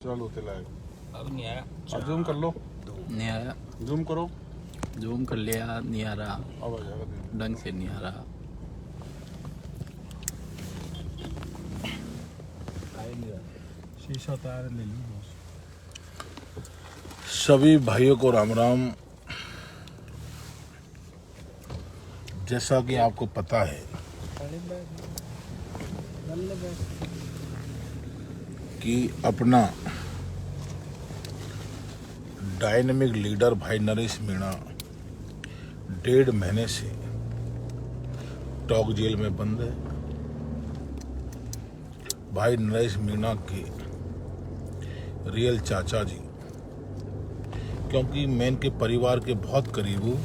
चलो लाए अब नहीं आया। जूम कर लो, नहीं आया। जूम करो। जूम कर लिया, नहीं आ रहा, अब आ जाएगा। ढंग से नहीं आ रहा। शीशा तार ले लो। सभी भाइयों को राम राम। जैसा कि आपको पता है कि अपना डायनेमिक लीडर भाई नरेश मीणा 1.5 महीने से टॉक जेल में बंद है। भाई नरेश मीणा के रियल चाचा जी, क्योंकि मैं इनके परिवार के बहुत करीब हूँ।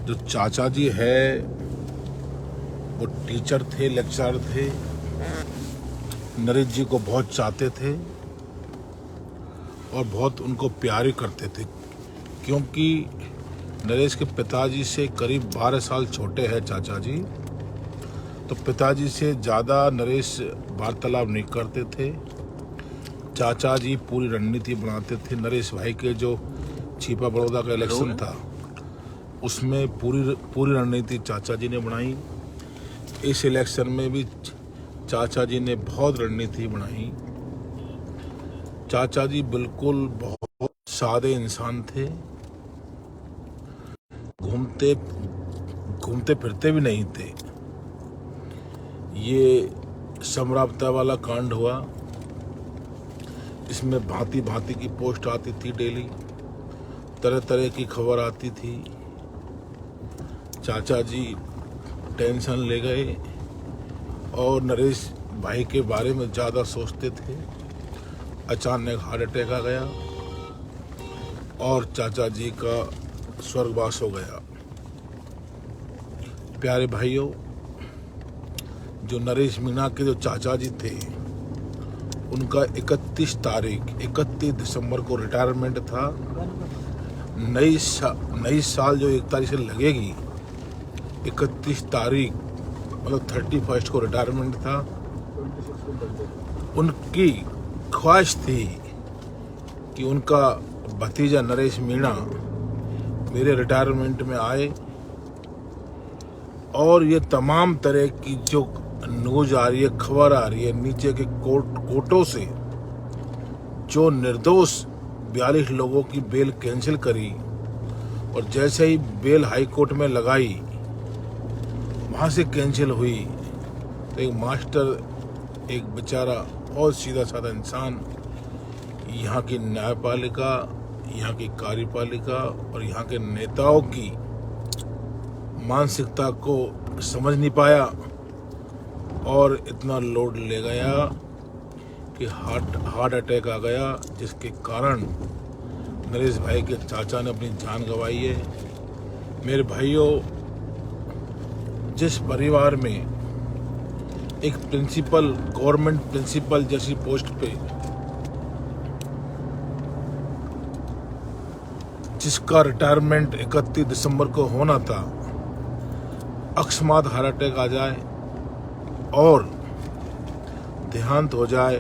जो चाचा जी है वो टीचर थे, लेक्चरर थे, नरेश जी को बहुत चाहते थे और बहुत उनको प्यार करते थे, क्योंकि नरेश के पिताजी से करीब 12 साल छोटे हैं चाचा जी। तो पिताजी से ज़्यादा नरेश वार्तालाप नहीं करते थे। चाचा जी पूरी रणनीति बनाते थे। नरेश भाई के जो छिपा बड़ौदा का इलेक्शन था उसमें पूरी रणनीति चाचा जी ने बनाई। इस इलेक्शन में भी चाचा जी ने बहुत रणनीति बनाई। चाचा जी बिल्कुल बहुत सादे इंसान थे, घूमते फिरते भी नहीं थे। ये समरावता वाला कांड हुआ, इसमें भांति भांति की पोस्ट आती थी, डेली तरह तरह की खबर आती थी। चाचा जी टेंशन ले गए और नरेश भाई के बारे में ज़्यादा सोचते थे। अचानक हार्ट अटैक आ गया और चाचा जी का स्वर्गवास हो गया। प्यारे भाइयों, जो नरेश मीणा के जो चाचा जी थे उनका 31 दिसंबर को रिटायरमेंट था। नई साल जो 1 तारीख से लगेगी, 31 तारीख मतलब 31 को रिटायरमेंट था। उनकी ख्वाहिश थी कि उनका भतीजा नरेश मीणा मेरे रिटायरमेंट में आए और ये तमाम तरह की जो न्यूज आ रही है, खबर आ रही है नीचे के कोर्टों से, जो निर्दोष 42 लोगों की बेल कैंसिल करी और जैसे ही बेल हाई कोर्ट में लगाई वहां से कैंसिल हुई, तो एक मास्टर, एक बेचारा बहुत सीधा साधा इंसान यहाँ की न्यायपालिका, यहाँ की कार्यपालिका और यहाँ के नेताओं की मानसिकता को समझ नहीं पाया और इतना लोड ले गया कि हार्ट अटैक आ गया, जिसके कारण नरेश भाई के चाचा ने अपनी जान गंवाई है। मेरे भाइयों, जिस परिवार में एक प्रिंसिपल, गवर्नमेंट प्रिंसिपल जैसी पोस्ट पे, जिसका रिटायरमेंट 31 दिसंबर को होना था, अकस्मात हार्ट अटैक आ जाए और देहांत हो जाए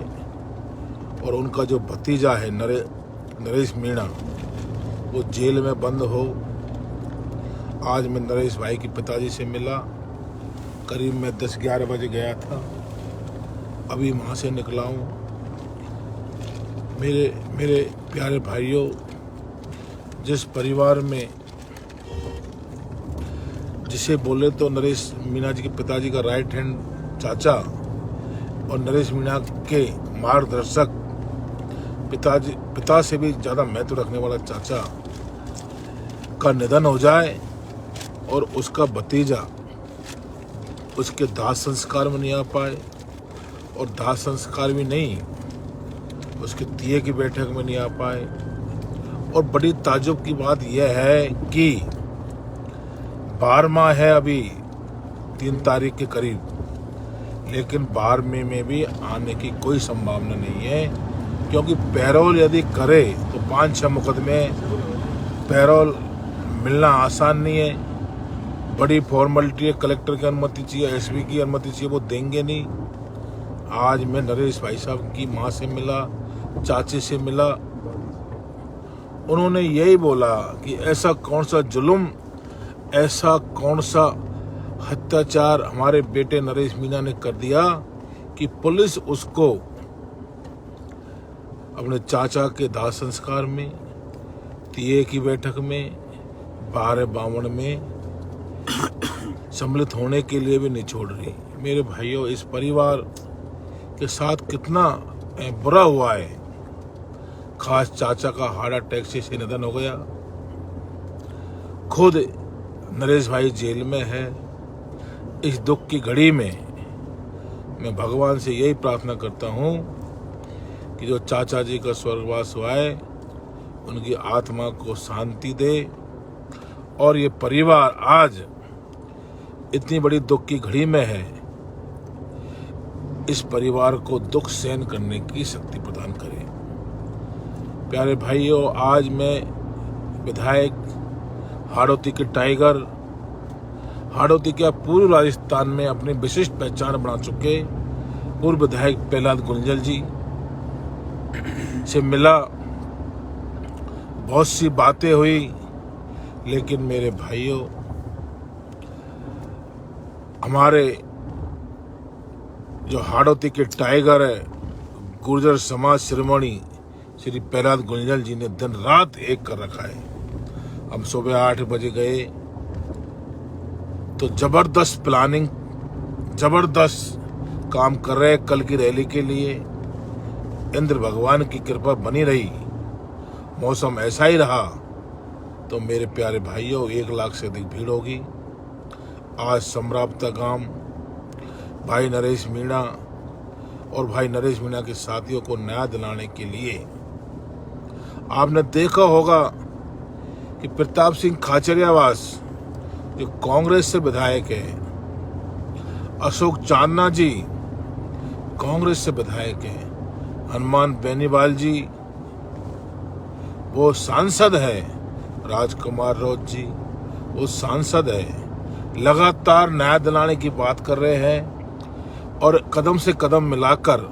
और उनका जो भतीजा है नरेश मीणा वो जेल में बंद हो। आज मैं नरेश भाई के पिताजी से मिला, करीब मैं 10-11 बजे गया था, अभी वहाँ से निकला हूँ। मेरे प्यारे भाइयों, जिस परिवार में, जिसे बोले तो नरेश मीणा जी के पिताजी का राइट हैंड चाचा और नरेश मीणा के मार्गदर्शक, पिता से भी ज़्यादा महत्व रखने वाला चाचा का निधन हो जाए और उसका भतीजा उसके दाह संस्कार में नहीं आ पाए, और दाह संस्कार भी नहीं, उसके तिये की बैठक में नहीं आ पाए। और बड़ी ताज्जुब की बात यह है कि 12वां है अभी 3 तारीख के करीब, लेकिन 12वें में भी आने की कोई संभावना नहीं है, क्योंकि पैरोल यदि करे तो 5-6 मुकदमे, पैरोल मिलना आसान नहीं है। बड़ी फॉर्मेलिटी है, कलेक्टर की अनुमति चाहिए, एसपी की अनुमति चाहिए, वो देंगे नहीं। आज मैं नरेश भाई साहब की मां से मिला, चाचे से मिला। उन्होंने यही बोला कि ऐसा कौन सा जुल्म, ऐसा कौन सा अत्याचार हमारे बेटे नरेश मीणा ने कर दिया कि पुलिस उसको अपने चाचा के दाह संस्कार में, तिये की बैठक में, 12 बावण में सम्मिलित होने के लिए भी नहीं छोड़ रही। मेरे भाइयों, इस परिवार के साथ कितना बुरा हुआ है। खास चाचा का हार्ट अटैक से निधन हो गया। खुद नरेश भाई जेल में है। इस दुख की घड़ी में मैं भगवान से यही प्रार्थना करता हूँ कि जो चाचा जी का स्वर्गवास हुआ है उनकी आत्मा को शांति दे, और ये परिवार आज इतनी बड़ी दुख की घड़ी में है, इस परिवार को दुख सहन करने की शक्ति प्रदान करे। प्यारे भाइयों, आज मैं विधायक हाड़ौती के टाइगर, हाड़ौती क्या पूर्व राजस्थान में अपनी विशिष्ट पहचान बना चुके पूर्व विधायक प्रहलाद गुंजल जी से मिला। बहुत सी बातें हुई, लेकिन मेरे भाइयों, हमारे जो हाड़ौती के टाइगर है, गुर्जर समाज शिरोमणि श्री प्रहलाद गुंजल जी ने दिन रात एक कर रखा है। हम सुबह 8 बजे गए तो जबरदस्त प्लानिंग, जबरदस्त काम कर रहे। कल की रैली के लिए इंद्र भगवान की कृपा बनी रही, मौसम ऐसा ही रहा तो मेरे प्यारे भाइयों 1 लाख से अधिक भीड़ होगी। आज समराप्ता गांव भाई नरेश मीणा और भाई नरेश मीणा के साथियों को न्याय दिलाने के लिए आपने देखा होगा कि प्रताप सिंह खाचरियावास जो कांग्रेस से विधायक है, अशोक चांदना जी कांग्रेस से विधायक है, हनुमान बेनीवाल जी वो सांसद है, राजकुमार रौत जी वो सांसद है, लगातार न्याय दिलाने की बात कर रहे हैं और कदम से कदम मिलाकर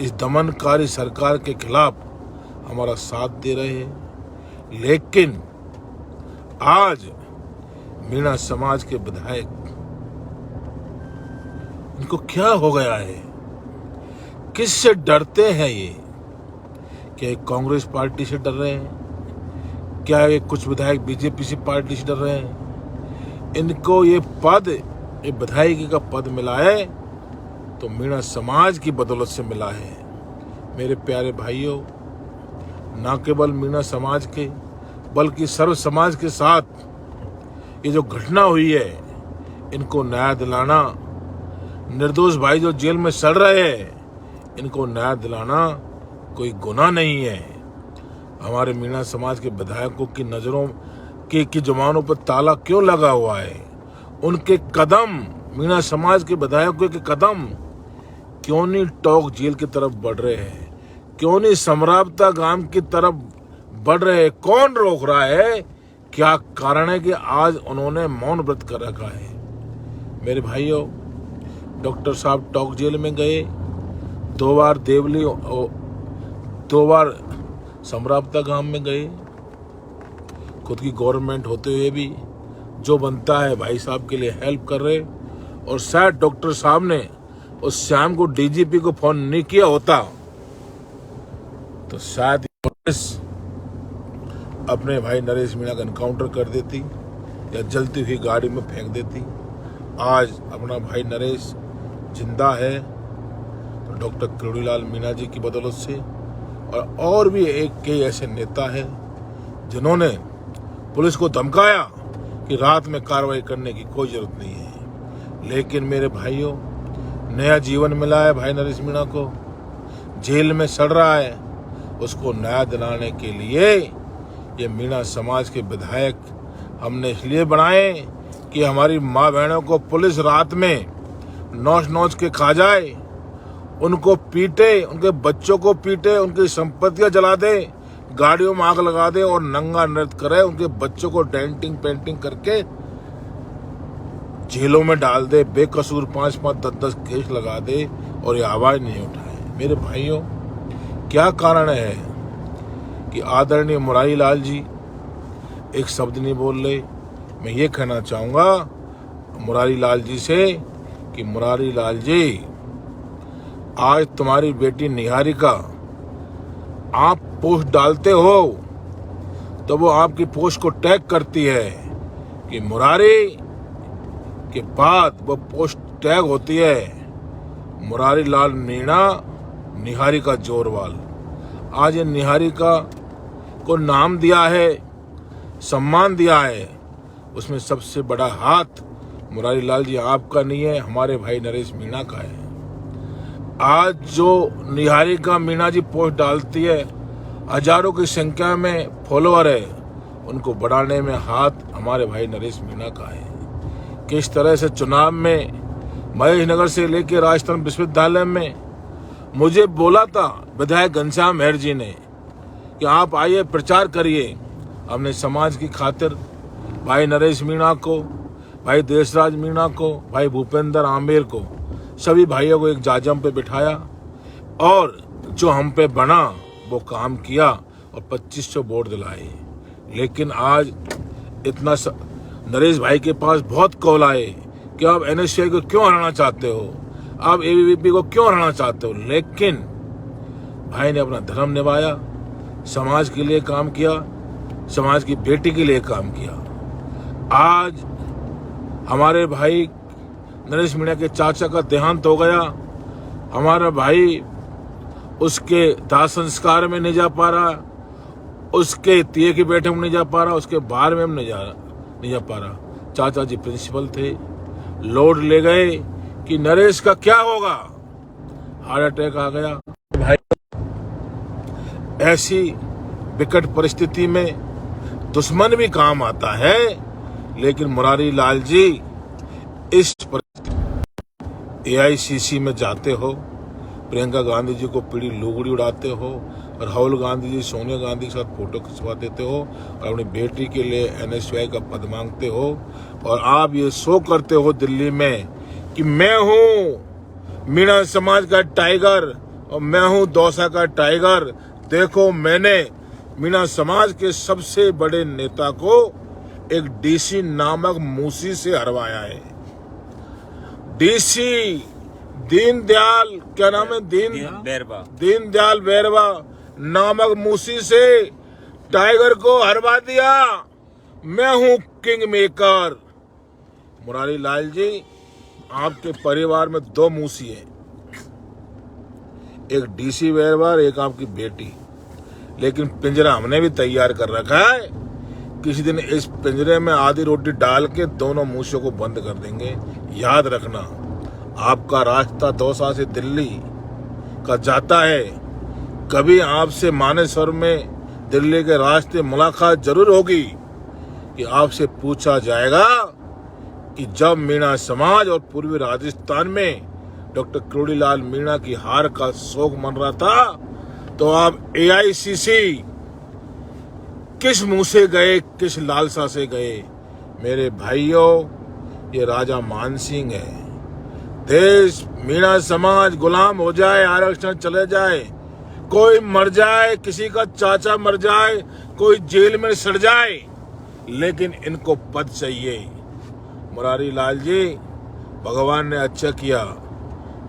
इस दमनकारी सरकार के खिलाफ हमारा साथ दे रहे हैं। लेकिन आज मीणा समाज के विधायक, इनको क्या हो गया है? किससे डरते हैं ये? क्या ये कांग्रेस पार्टी से डर रहे हैं? क्या ये कुछ विधायक बीजेपी से पार्टी से डर रहे हैं? इनको ये पद, ये विधायकी का पद मिला है तो मीणा समाज की बदौलत से मिला है। मेरे प्यारे भाइयों, न केवल मीणा समाज के बल्कि सर्व समाज के साथ ये जो घटना हुई है, इनको न्याय दिलाना, निर्दोष भाई जो जेल में सड़ रहे हैं इनको न्याय दिलाना कोई गुनाह नहीं है। हमारे मीणा समाज के विधायकों की नजरों की जुबानों पर ताला क्यों लगा हुआ है? उनके कदम, मीणा समाज के विधायकों के कदम क्यों नहीं टोंक जेल की तरफ बढ़ रहे हैं? क्यों नहीं समराप्ता गांव की तरफ बढ़ रहे हैं? कौन रोक रहा है? क्या कारण है कि आज उन्होंने मौन व्रत कर रखा है? मेरे भाइयों, डॉक्टर साहब टोंक जेल में गए, 2 बार देवली, 2 बार समराप्ता गांव में गए। खुद की गवर्नमेंट होते हुए भी जो बनता है भाई साहब के लिए हेल्प कर रहे। और शायद डॉक्टर साहब ने उस शाम को डीजीपी को फोन नहीं किया होता तो शायद पुलिस अपने भाई नरेश मीणा का एनकाउंटर कर देती या जलती हुई गाड़ी में फेंक देती। आज अपना भाई नरेश जिंदा है तो डॉक्टर किरोड़ीलाल मीणा जी की बदौलत से, और भी कई ऐसे नेता हैं जिन्होंने पुलिस को धमकाया कि रात में कार्रवाई करने की कोई जरूरत नहीं है। लेकिन मेरे भाइयों, नया जीवन मिला है भाई नरेश मीणा को, जेल में सड़ रहा है, उसको न्याय दिलाने के लिए ये मीणा समाज के विधायक हमने इसलिए बनाए कि हमारी माँ बहनों को पुलिस रात में नोच नोच के खा जाए, उनको पीटे, उनके बच्चों को पीटे, उनकी संपत्तियां जला दे, गाड़ियों में आग लगा दे और नंगा नृत्य करे, उनके बच्चों को डेंटिंग पेंटिंग करके जेलों में डाल दे, बेकसूर 5-5, 10-10 केस लगा दे और ये आवाज नहीं उठाए। मेरे भाइयों, क्या कारण है कि आदरणीय मुरारी लाल जी एक शब्द नहीं बोल रहे? मैं ये कहना चाहूँगा मुरारी लाल जी से कि मुरारी लाल जी, आज तुम्हारी बेटी निहारिका, आप पोस्ट डालते हो तो वो आपकी पोस्ट को टैग करती है कि मुरारी के बाद वो पोस्ट टैग होती है मुरारी लाल मीणा निहारिका जोरवाल। आज ये निहारिका को नाम दिया है, सम्मान दिया है, उसमें सबसे बड़ा हाथ मुरारी लाल जी आपका नहीं है, हमारे भाई नरेश मीणा का है। आज जो निहारिका मीणा जी पोस्ट डालती है, हजारों की संख्या में फॉलोअर है, उनको बढ़ाने में हाथ हमारे भाई नरेश मीणा का है। किस तरह से चुनाव में महेश नगर से लेकर राजस्थान विश्वविद्यालय में मुझे बोला था विधायक घनश्याम मेहर जी ने कि आप आइए प्रचार करिए। हमने समाज की खातिर भाई नरेश मीणा को, भाई देशराज मीणा को, भाई भूपेंद्र आम्बेर को, सभी भाइयों को एक जाजम पे बिठाया और जो हम पे बना वो काम किया और 2500 वोट दिलाए। लेकिन आज इतना नरेश भाई के पास बहुत कॉल आए कि आप एनएसयूआई को क्यों हराना चाहते हो, आप एबीवीपी को क्यों हराना चाहते हो। लेकिन भाई ने अपना धर्म निभाया, समाज के लिए काम किया, समाज की बेटी के लिए काम किया। आज हमारे भाई नरेश मीणा के चाचा का देहांत हो गया, हमारा भाई उसके दाह संस्कार में नहीं जा पा रहा, उसके तिये की बैठक में नहीं जा पा रहा, उसके बाहर में नहीं जा पा रहा। चाचा जी प्रिंसिपल थे, लोड ले गए कि नरेश का क्या होगा, हार्ट अटैक आ गया। भाई ऐसी विकट परिस्थिति में दुश्मन भी काम आता है, लेकिन मुरारी लाल जी इस एआईसीसी में जाते हो, प्रियंका गांधी जी को पीड़ी लुगड़ी उड़ाते हो, राहुल गांधी जी सोनिया गांधी के साथ फोटो खिंचवा देते हो और अपनी बेटी के लिए एनएसयूआई का पद मांगते हो। और आप ये शो करते हो दिल्ली में कि मैं हूँ मीणा समाज का टाइगर और मैं हूँ दौसा का टाइगर। देखो, मैंने मीणा समाज के सबसे बड़े नेता को एक डीसी नामक मूसी से हरवाया है। डीसी दीनदयाल, क्या नाम है, दीनदयाल बैरवा नामक मूसी से टाइगर को हरवा दिया। मैं हूं किंग मेकर। मुरारी लाल जी, आपके परिवार में 2 मूसी हैं, एक डीसी बैरवा, एक आपकी बेटी। लेकिन पिंजरा हमने भी तैयार कर रखा है, किसी दिन इस पिंजरे में आधी रोटी डाल के दोनों मूसियों को बंद कर देंगे। याद रखना, आपका रास्ता दौसा से दिल्ली का जाता है, कभी आपसे मानेसर में दिल्ली के रास्ते मुलाकात जरूर होगी कि आपसे पूछा जाएगा कि जब मीणा समाज और पूर्वी राजस्थान में डॉक्टर क्रोड़ीलाल मीणा की हार का शोक मन रहा था, तो आप एआईसीसी किस मुंह से गए, किस लालसा से गए। मेरे भाइयों, ये राजा मानसिंह है। देश, मीणा समाज गुलाम हो जाए, आरक्षण चले जाए, कोई मर जाए, किसी का चाचा मर जाए, कोई जेल में सड़ जाए, लेकिन इनको पद चाहिए। मुरारी लाल जी, भगवान ने अच्छा किया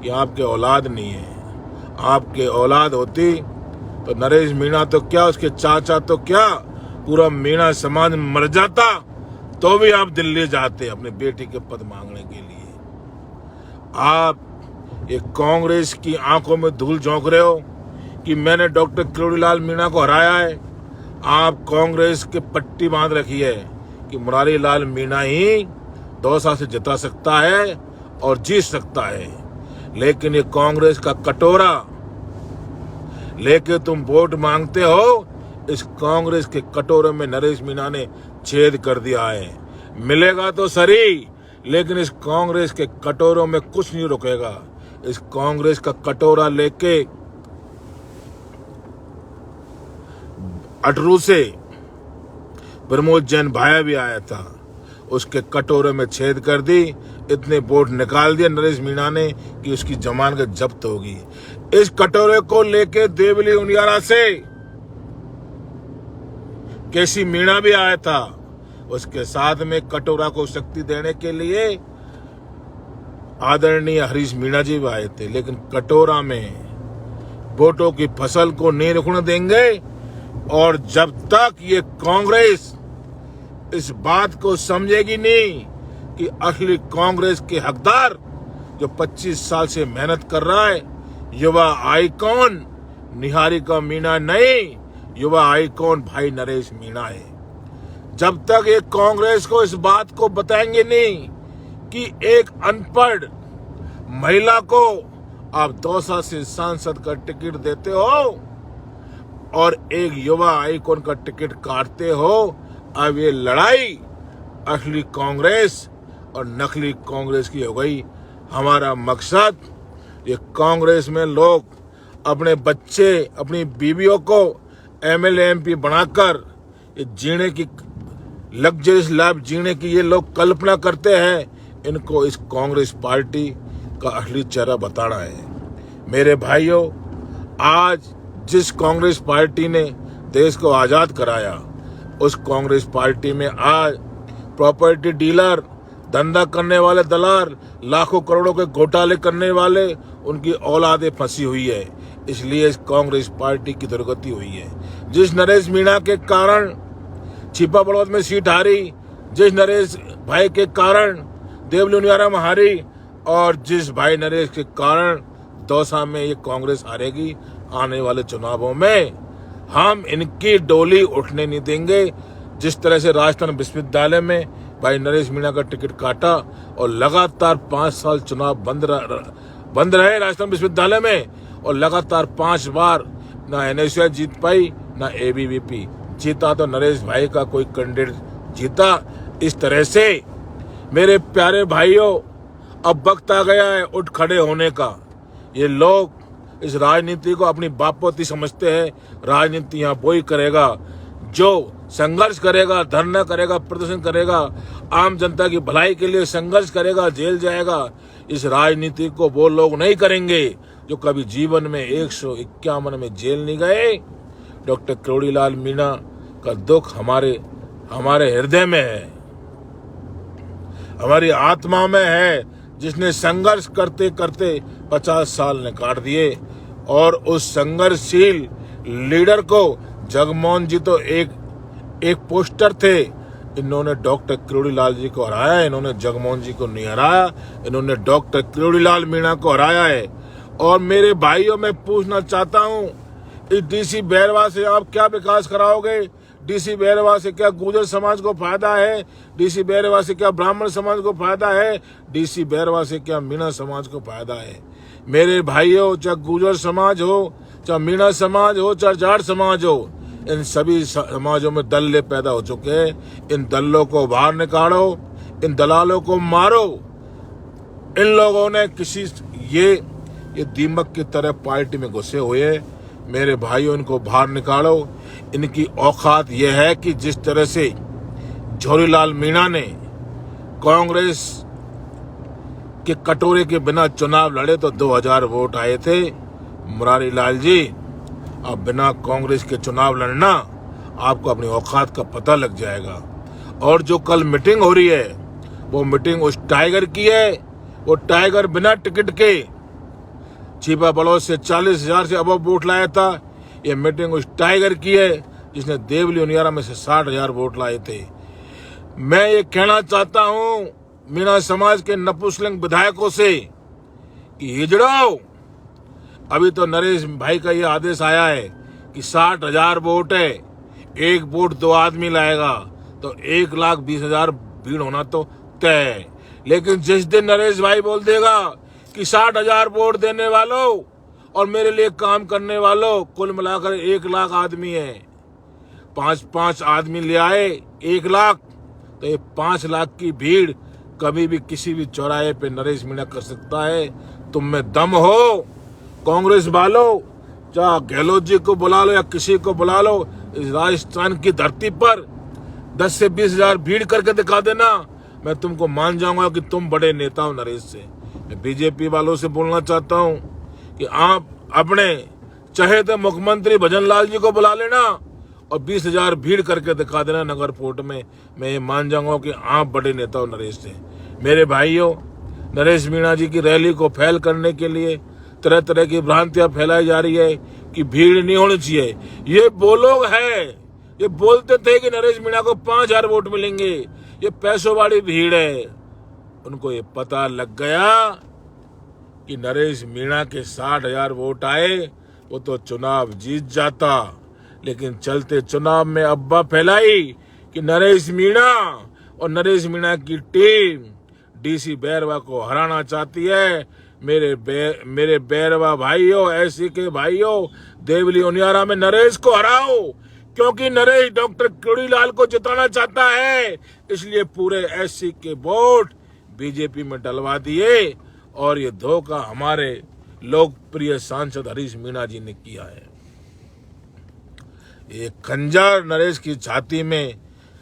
कि आपके औलाद नहीं है। आपके औलाद होती तो नरेश मीणा तो क्या, उसके चाचा तो क्या, पूरा मीणा समाज मर जाता तो भी आप दिल्ली जाते अपने बेटी के पद मांगने के लिए। आप ये कांग्रेस की आंखों में धूल झोंक रहे हो कि मैंने डॉक्टर क्रोड़ीलाल मीणा को हराया है। आप कांग्रेस के पट्टी बांध रखी है कि मुरारी लाल मीणा ही दौसा से जिता सकता है और जीत सकता है। लेकिन ये कांग्रेस का कटोरा लेके तुम वोट मांगते हो, इस कांग्रेस के कटोरे में नरेश मीणा ने छेद कर दिया है। मिलेगा तो सही, लेकिन इस कांग्रेस के कटोरों में कुछ नहीं रुकेगा। इस कांग्रेस का कटोरा लेके अटरू से प्रमोद जैन भाया भी आया था, उसके कटोरे में छेद कर दी, इतने वोट निकाल दिए नरेश मीणा ने कि उसकी जमानत जब्त होगी। इस कटोरे को लेके देवली उनियारा से केसी मीणा भी आया था, उसके साथ में कटोरा को शक्ति देने के लिए आदरणीय हरीश मीणा जी भी आए थे। लेकिन कटोरा में वोटों की फसल को नहीं रुकने देंगे, और जब तक ये कांग्रेस इस बात को समझेगी नहीं कि असली कांग्रेस के हकदार जो 25 साल से मेहनत कर रहा है, युवा आइकॉन निहारिका मीणा नहीं, युवा आइकॉन भाई नरेश मीणा है। जब तक ये कांग्रेस को इस बात को बताएंगे नहीं कि एक अनपढ़ महिला को आप दौसा से सांसद का टिकट देते हो और एक युवा आइकॉन का टिकट काटते हो, अब ये लड़ाई असली कांग्रेस और नकली कांग्रेस की हो गई। हमारा मकसद, ये कांग्रेस में लोग अपने बच्चे अपनी बीवियों को एमएलए एमपी बनाकर ये जीने की लग्जरियस लाइफ जीने की ये लोग कल्पना करते हैं, इनको इस कांग्रेस पार्टी का असली चेहरा बताना है। मेरे भाइयों, आज जिस कांग्रेस पार्टी ने देश को आजाद कराया, उस कांग्रेस पार्टी में आज प्रॉपर्टी डीलर, धंधा करने वाले दलाल, लाखों करोड़ों के घोटाले करने वाले, उनकी औलादें फंसी हुई है। इसलिए इस कांग्रेस पार्टी की दुर्गति हुई है। जिस नरेश मीणा के कारण छिपा बड़ौद में सीट हारी, जिस नरेश भाई के कारण देवली उनियारा में हारी, और जिस भाई नरेश के कारण दौसा में ये कांग्रेस हारेगी, आने वाले चुनावों में हम इनकी डोली उठने नहीं देंगे। जिस तरह से राजस्थान विश्वविद्यालय में भाई नरेश मीणा का टिकट काटा और लगातार 5 साल चुनाव बंद रहे राजस्थान विश्वविद्यालय में, और लगातार 5 बार ना एनएसयूआई जीत पाई ना एबीवीपी जीता, तो नरेश भाई का कोई कैंडिडेट जीता। इस तरह से मेरे प्यारे भाइयों, अब वक्त आ गया है उठ खड़े होने का। ये लोग इस राजनीति को अपनी बापोती समझते हैं। राजनीति यहाँ वही करेगा जो संघर्ष करेगा, धरना करेगा, प्रदर्शन करेगा, आम जनता की भलाई के लिए संघर्ष करेगा, जेल जाएगा। इस राजनीति को वो लोग नहीं करेंगे जो कभी जीवन में 151 में जेल नहीं गए। डॉक्टर किरोड़ीलाल मीणा का दुख हमारे हृदय में है, हमारी आत्मा में है, जिसने संघर्ष करते करते 50 साल ने काट दिए। और उस संघर्षशील लीडर को जगमोहन जी तो एक पोस्टर थे, इन्होंने डॉक्टर किरोड़ीलाल जी को हराया, इन्होंने जगमोहन जी को नहीं हराया, इन्होंने डॉक्टर किरोड़ीलाल मीणा को हराया है। और मेरे भाइयों, मैं पूछना चाहता हूं, इस डीसी बैरवा से आप क्या विकास कराओगे? डीसी बैरवा से क्या गुर्जर समाज को फायदा है? डीसी बैरवा से क्या ब्राह्मण समाज को फायदा है? डीसी बैरवा से क्या मीणा समाज को फायदा है? मेरे भाइयों, चाहे गुर्जर समाज हो, चाहे मीणा समाज हो, चाहे जाट समाज हो, इन सभी समाजों में दल्ले पैदा हो चुके हैं। इन दल्लों को बाहर निकालो, इन दलालों को मारो। इन लोगों ने ये दीमक की तरह पार्टी में घुसे हुए हैं। मेरे भाइयों, इनको बाहर निकालो। इनकी औकात यह है कि जिस तरह से झोरीलाल मीणा ने कांग्रेस के कटोरे के बिना चुनाव लड़े तो 2000 वोट आए थे। मुरारी लाल जी, अब बिना कांग्रेस के चुनाव लड़ना, आपको अपनी औकात का पता लग जाएगा। और जो कल मीटिंग हो रही है, वो मीटिंग उस टाइगर की है। वो टाइगर बिना टिकट के छिपा बड़ौद से 40,000 से अबव वोट लाया था। ये मीटिंग उस टाइगर की है जिसने देवली उनियारा में से 60,000 वोट लाए थे। मैं ये कहना चाहता हूं मीणा समाज के नपुंसक विधायकों से कि हिजड़ो, अभी तो नरेश भाई का ये आदेश आया है कि 60,000 वोट है, एक वोट 2 आदमी लाएगा, तो 1,20,000 भीड़ होना तो तय है। लेकिन जिस दिन नरेश भाई बोल देगा कि 60,000 वोट देने वालों और मेरे लिए काम करने वालों, कुल मिलाकर 1 लाख आदमी है, 5-5 आदमी ले आए 1 लाख, तो ये 5 लाख की भीड़ कभी भी किसी भी चौराहे पे नरेश मीणा कर सकता है। तुम में दम हो कांग्रेस वालों, चाहे गहलोत जी को बुला लो या किसी को बुला लो, इस राजस्थान की धरती पर 10 से 20,000 भीड़ करके दिखा देना। मैं तुमको मान जाऊंगा कि तुम बड़े नेता हो नरेश से। मैं बीजेपी वालों से बोलना चाहता हूं कि आप अपने चाहे तो मुख्यमंत्री भजन लाल जी को बुला लेना और 20,000 भीड़ करके दिखा देना नगर फोर्ट में। मैं ये मान जाऊंगा कि आप बड़े नेता हो नरेश से। मेरे भाइयों, नरेश मीणा जी की रैली को फैल करने के लिए तरह तरह की भ्रांतियां फैलाई जा रही है कि भीड़ नहीं होनी चाहिए। ये वो लोग हैं, ये बोलते थे कि नरेश मीणा को 5,000 वोट मिलेंगे, ये पैसों वाली भीड़ है। उनको ये पता लग गया कि नरेश मीणा के 60,000 वोट आए वो तो चुनाव जीत जाता, लेकिन चलते चुनाव में अब्बा फैलाई कि नरेश मीणा और नरेश मीणा की टीम डीसी बैरवा को हराना चाहती है। मेरे बैरवा भाइयों, एससी के भाइयों, देवली उनियारा में नरेश को हराओ, क्योंकि नरेश डॉक्टर क्रोड़ीलाल को जिताना चाहता है। इसलिए पूरे एससी के वोट बीजेपी में डलवा दिए और ये धोखा हमारे लोकप्रिय सांसद हरीश मीणा जी ने किया है। ये खंजर नरेश की छाती में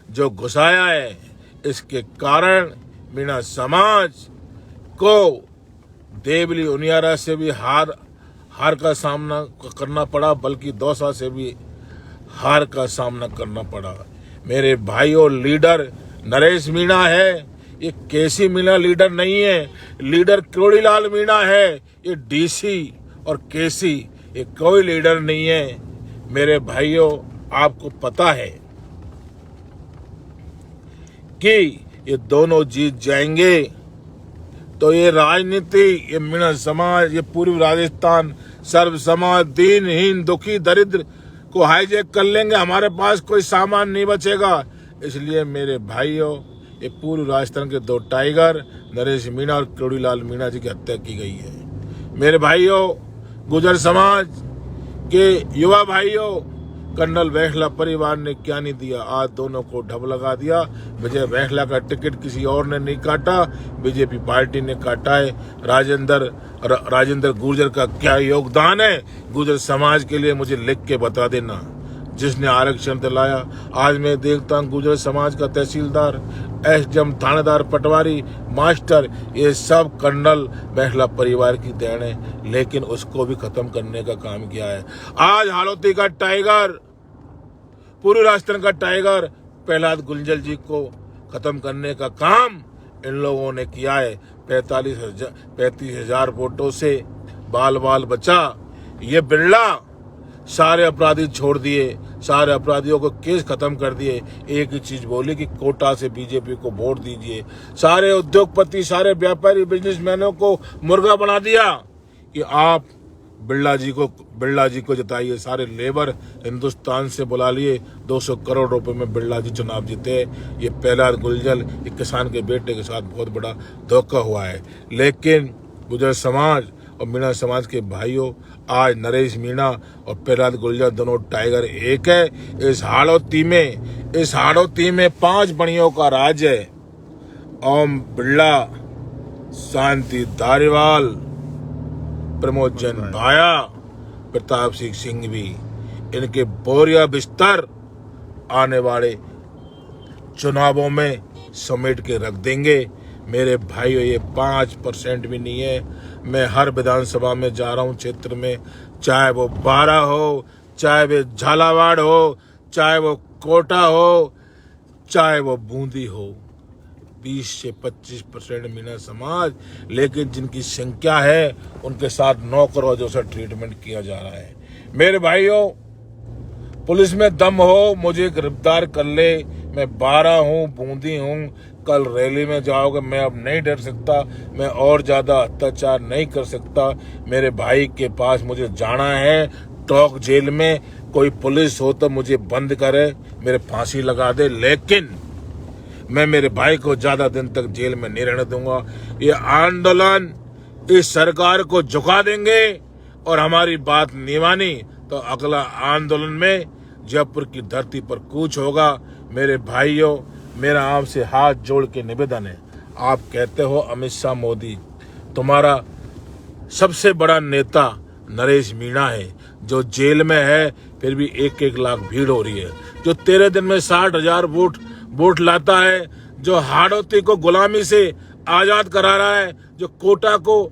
जो घुसाया है, इसके कारण मीणा समाज को देवली उनियारा से भी हार का सामना करना पड़ा, बल्कि दौसा से भी हार का सामना करना पड़ा। मेरे भाइयों, लीडर नरेश मीणा है, ये केसी मीणा लीडर नहीं है, लीडर क्रोड़ीलाल मीणा है। ये डीसी और केसी ये कोई लीडर नहीं है। मेरे भाइयों, आपको पता है कि ये दोनों जीत जाएंगे तो ये राजनीति, ये मीणा समाज, ये पूर्वी राजस्थान सर्व समाज, दीनहीन, दुखी, दरिद्र को हाईजैक कर लेंगे। हमारे पास कोई सामान नहीं बचेगा। इसलिए मेरे भाइयों, ये पूर्वी राजस्थान के 2 टाइगर नरेश मीणा और क्रोड़ीलाल मीणा जी की हत्या की गई है। मेरे भाइयों, गुर्जर समाज के युवा भाइयों, कर्नल वैखला परिवार ने क्या नहीं दिया, आज दोनों को ढब लगा दिया। विजय वैखला का टिकट किसी और ने नहीं काटा, बीजेपी पार्टी ने काटा है। राजेंद्र गुर्जर का क्या योगदान है गुर्जर समाज के लिए, मुझे लिख के बता देना, जिसने आरक्षण दिलाया। आज मैं देखता हूँ गुर्जर समाज का तहसीलदार, एसडीएम, थानेदार, पटवारी, मास्टर, ये सब कर्नल वैखला परिवार की देन है, लेकिन उसको भी खत्म करने का काम किया है। आज हाड़ौती का टाइगर, पूर्वी राजस्थान का टाइगर प्रहलाद गुंजल जी को खत्म करने का काम इन लोगों ने किया है। 35,000 वोटों से बाल बाल बचा। ये बिरला सारे अपराधी छोड़ दिए, सारे अपराधियों को केस खत्म कर दिए। एक ही चीज बोली कि कोटा से बीजेपी को वोट दीजिए। सारे उद्योगपति, सारे व्यापारी, बिजनेसमैनों को मुर्गा बना दिया कि आप बिरला जी को जिताइए। सारे लेबर हिंदुस्तान से बुला लिए, 200 करोड़ रुपए में बिरला जी चुनाव जीते। ये प्रहलाद गुंजल, एक किसान के बेटे के साथ बहुत बड़ा धोखा हुआ है। लेकिन गुर्जर समाज और मीणा समाज के भाइयों, आज नरेश मीणा और प्रहलाद गुर्जर दोनों टाइगर एक है। इस हाड़ौती में 5 बणियों का राज है। ओम बिरला, शांति धारीवाल, प्रमोद जैन भाया, प्रताप सिंह भी, इनके बोरिया बिस्तर आने वाले चुनावों में समेट के रख देंगे। मेरे भाइयों, ये 5% भी नहीं है। मैं हर विधानसभा में जा रहा हूँ क्षेत्र में, चाहे वो 12 हो, चाहे वो झालावाड़ हो, चाहे वो कोटा हो, चाहे वो बूंदी हो, 20 से 25% मीणा समाज, लेकिन जिनकी संख्या है उनके साथ नौकरों जैसा ट्रीटमेंट किया जा रहा है। मेरे भाइयों, पुलिस में दम हो मुझे गिरफ्तार कर ले, मैं 12 हूँ, बूंदी हूँ। कल रैली में जाओगे, मैं अब नहीं डर सकता, मैं और ज्यादा अत्याचार नहीं कर सकता। मेरे भाई के पास मुझे जाना है, टॉक जेल में। कोई पुलिस हो तो मुझे बंद करे, मेरे फांसी लगा दे, लेकिन मैं मेरे भाई को ज्यादा दिन तक जेल में नहीं रहने दूंगा। ये आंदोलन इस सरकार को झुका देंगे और हमारी बात नहीं मानी तो अगला आंदोलन में जयपुर की धरती पर कूच होगा। मेरे भाइयों, मेरा आपसे हाथ जोड़ के निवेदन है, आप कहते हो अमित शाह मोदी, तुम्हारा सबसे बड़ा नेता नरेश मीणा है जो जेल में है, फिर भी 1-1 लाख भीड़ हो रही है। जो 13 दिन में 60,000 वोट लाता है, जो हाड़ौती को गुलामी से आजाद करा रहा है, जो कोटा को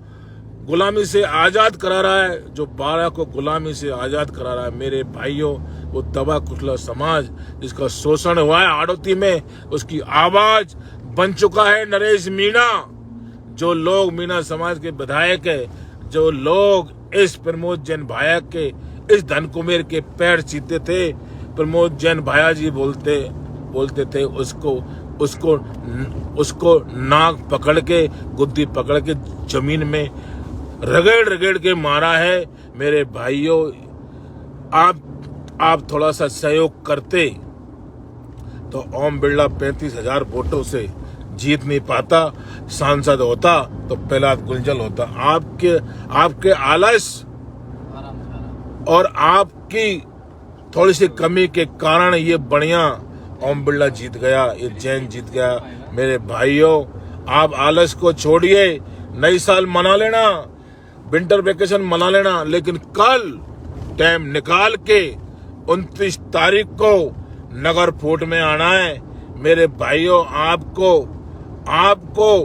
गुलामी से आजाद करा रहा है, जो बारह को गुलामी से आजाद करा रहा है। मेरे भाइयों, वो दबा कुचला समाज जिसका शोषण हुआ है हाड़ौती में, उसकी आवाज बन चुका है नरेश मीणा। जो लोग मीणा समाज के विधायक है, जो लोग इस प्रमोद जैन भाया के, इस धन कुमेर के पैर चीते थे, प्रमोद जैन भाया जी बोलते थे, उसको नाक पकड़ के, गुद्दी पकड़ के जमीन में रगड़ के मारा है। मेरे भाइयों, आप थोड़ा सा सहयोग करते तो ओम बिरला 35,000 वोटों से जीत नहीं पाता। सांसद होता तो प्रहलाद गुंजल होता। आपके आलस और आपकी थोड़ी सी कमी के कारण ये बढ़िया ओम बिरला जीत गया, ये जैन जीत गया। मेरे भाइयों, आप आलस को छोड़िए, नई साल मना लेना, विंटर वेकेशन मना लेना, लेकिन कल टाइम निकाल के 29 तारीख को नगर फोर्ट में आना है। मेरे भाइयों, आपको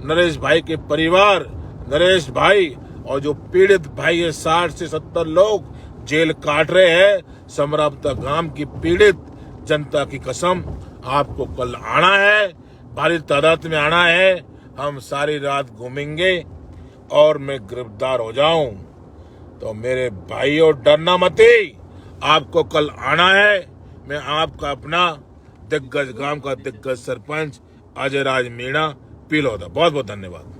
नरेश भाई के परिवार, नरेश भाई और जो पीड़ित भाई है, 60 से 70 लोग जेल काट रहे हैं, समरावता गांव की पीड़ित जनता की कसम, आपको कल आना है, भारी तादाद में आना है। हम सारी रात घूमेंगे और मैं गिरफ्तार हो जाऊं तो मेरे भाइयों, डरना मत, आपको कल आना है। मैं आपका अपना दिग्गज गांव का दिग्गज सरपंच अजय राज मीणा, पीलोदा। बहुत बहुत धन्यवाद।